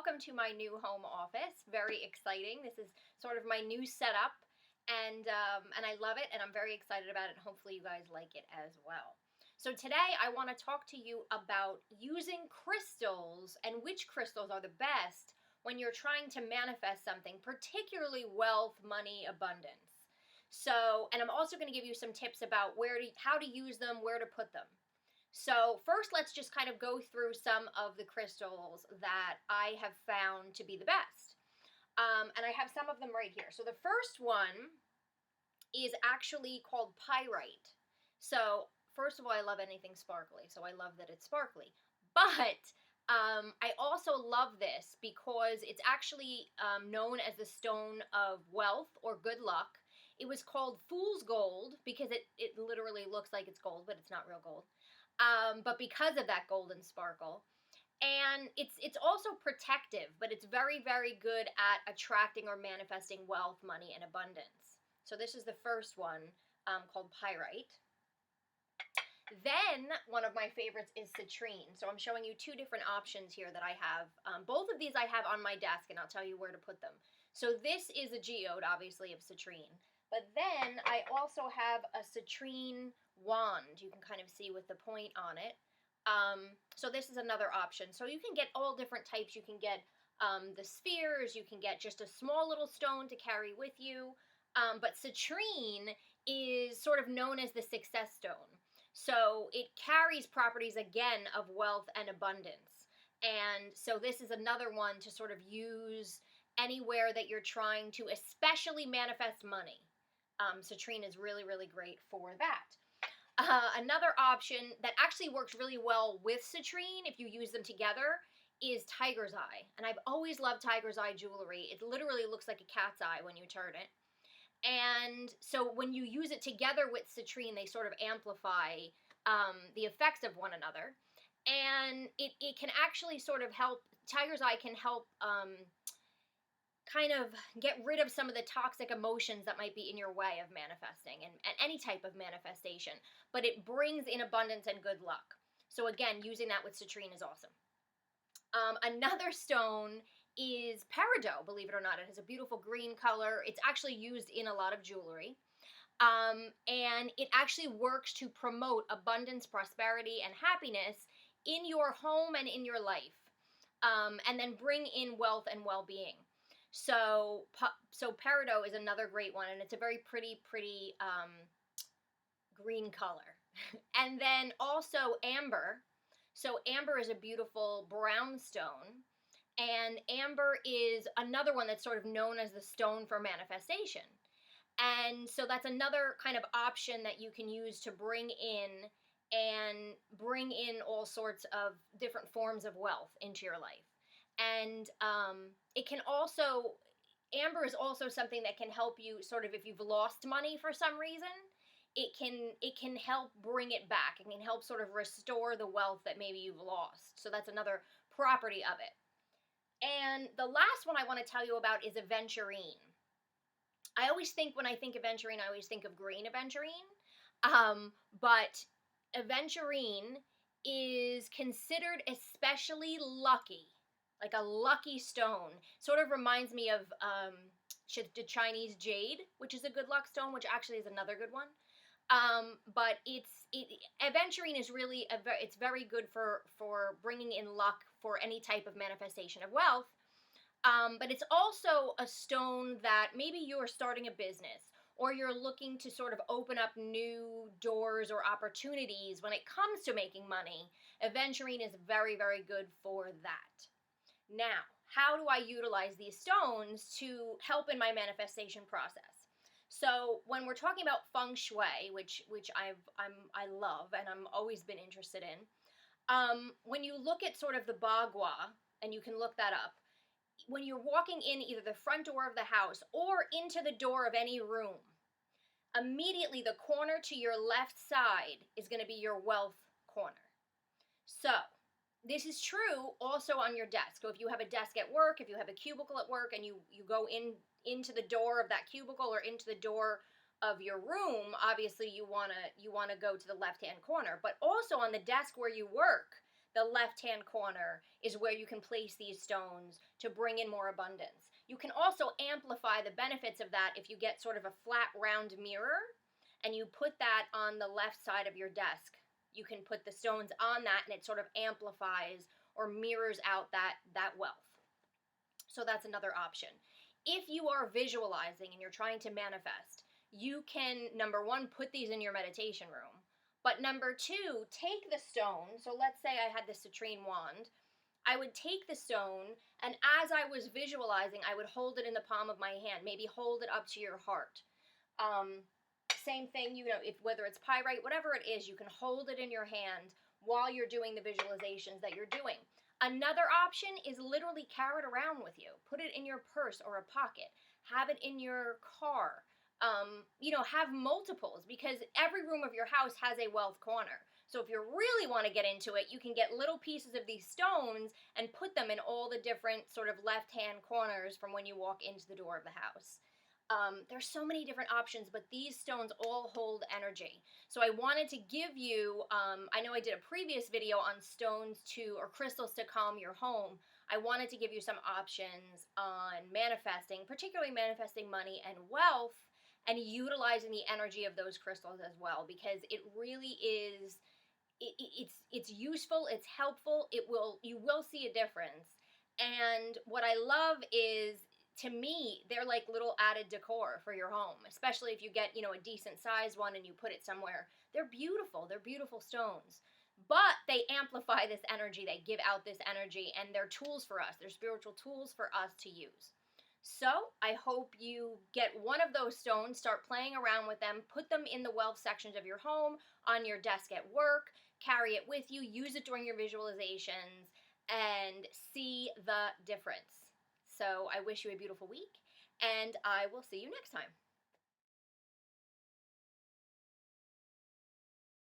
welcome to my new home office. Very exciting. This is sort of my new setup, and I love it, and I'm very excited about it, and hopefully you guys like it as well. So today I want to talk to you about using crystals and which crystals are the best when you're trying to manifest something, particularly wealth, money, abundance. So, and I'm also going to give you some tips about how to use them, where to put them. So first, let's just kind of go through some of the crystals that I have found to be the best. And I have some of them right here. So the first one is actually called Pyrite. So first of all, I love anything sparkly, so I love that it's sparkly. But I also love this because it's actually known as the stone of wealth or good luck. It was called fool's gold because it literally looks like it's gold, but it's not real gold. But because of that golden sparkle. And it's also protective, but it's very, very good at attracting or manifesting wealth, money, and abundance. So this is the first one called Pyrite. Then one of my favorites is Citrine. So I'm showing you two different options here that I have. Both of these I have on my desk, and I'll tell you where to put them. So this is a geode, obviously, of Citrine. But then I also have a Citrine wand. You can kind of see with the point on it. So this is another option. So you can get all different types. You can get the spheres. You can get just a small little stone to carry with you. But Citrine is sort of known as the success stone. So it carries properties, again, of wealth and abundance. And so this is another one to sort of use anywhere that you're trying to especially manifest money. Citrine is really, really great for that. Another option that actually works really well with Citrine, if you use them together, is tiger's eye. And I've always loved tiger's eye jewelry. It literally looks like a cat's eye when you turn it. And so when you use it together with Citrine, they sort of amplify the effects of one another. And it can actually sort of help, tiger's eye can help kind of get rid of some of the toxic emotions that might be in your way of manifesting and any type of manifestation. But it brings in abundance and good luck. So again, using that with Citrine is awesome. Another stone is Peridot, believe it or not. It has a beautiful green color. It's actually used in a lot of jewelry. And it actually works to promote abundance, prosperity, and happiness in your home and in your life. And then bring in wealth and well-being. So Peridot is another great one, and it's a very pretty green color. And then also amber. So amber is a beautiful brown stone, and amber is another one that's sort of known as the stone for manifestation. And so that's another kind of option that you can use to bring in all sorts of different forms of wealth into your life. And it can also, amber is also something that can help you sort of if you've lost money for some reason, it can help bring it back. It can help sort of restore the wealth that maybe you've lost. So that's another property of it. And the last one I want to tell you about is Aventurine. I always think when I think Aventurine, I always think of green Aventurine. But Aventurine is considered especially lucky. Like a lucky stone. Sort of reminds me of the Chinese jade, which is a good luck stone, which actually is another good one. But Aventurine is really, it's very good for bringing in luck for any type of manifestation of wealth. But it's also a stone that maybe you're starting a business or you're looking to sort of open up new doors or opportunities when it comes to making money. Aventurine is very, very good for that. Now, how do I utilize these stones to help in my manifestation process? So when we're talking about feng shui, which I love and I'm always been interested in, when you look at sort of the bagua, and you can look that up, when you're walking in either the front door of the house or into the door of any room, immediately the corner to your left side is going to be your wealth corner. So this is true also on your desk. So if you have a desk at work, if you have a cubicle at work, and you go into the door of that cubicle or into the door of your room, obviously you wanna go to the left-hand corner. But also on the desk where you work, the left-hand corner is where you can place these stones to bring in more abundance. You can also amplify the benefits of that if you get sort of a flat round mirror and you put that on the left side of your desk. You can put the stones on that and it sort of amplifies or mirrors out that wealth. So that's another option. If you are visualizing and you're trying to manifest, you can, number one, put these in your meditation room. But number two, take the stone. So let's say I had the citrine wand. I would take the stone, and as I was visualizing, I would hold it in the palm of my hand, maybe hold it up to your heart. Same thing, you know, if whether it's pyrite, whatever it is, you can hold it in your hand while you're doing the visualizations that you're doing. Another option is literally carry it around with you. Put it in your purse or a pocket. Have it in your car. Have multiples, because every room of your house has a wealth corner. So if you really want to get into it, you can get little pieces of these stones and put them in all the different sort of left-hand corners from when you walk into the door of the house. There's so many different options, but these stones all hold energy. So I wanted to give you, I know I did a previous video on stones or crystals to calm your home. I wanted to give you some options on manifesting, particularly manifesting money and wealth, and utilizing the energy of those crystals as well, because it really is, it's useful, it's helpful, you will see a difference. And what I love is, to me, they're like little added decor for your home, especially if you get, a decent sized one and you put it somewhere. They're beautiful stones, but they amplify this energy, they give out this energy, and they're tools for us, they're spiritual tools for us to use. So I hope you get one of those stones, start playing around with them, put them in the wealth sections of your home, on your desk at work, carry it with you, use it during your visualizations, and see the difference. So I wish you a beautiful week, and I will see you next time.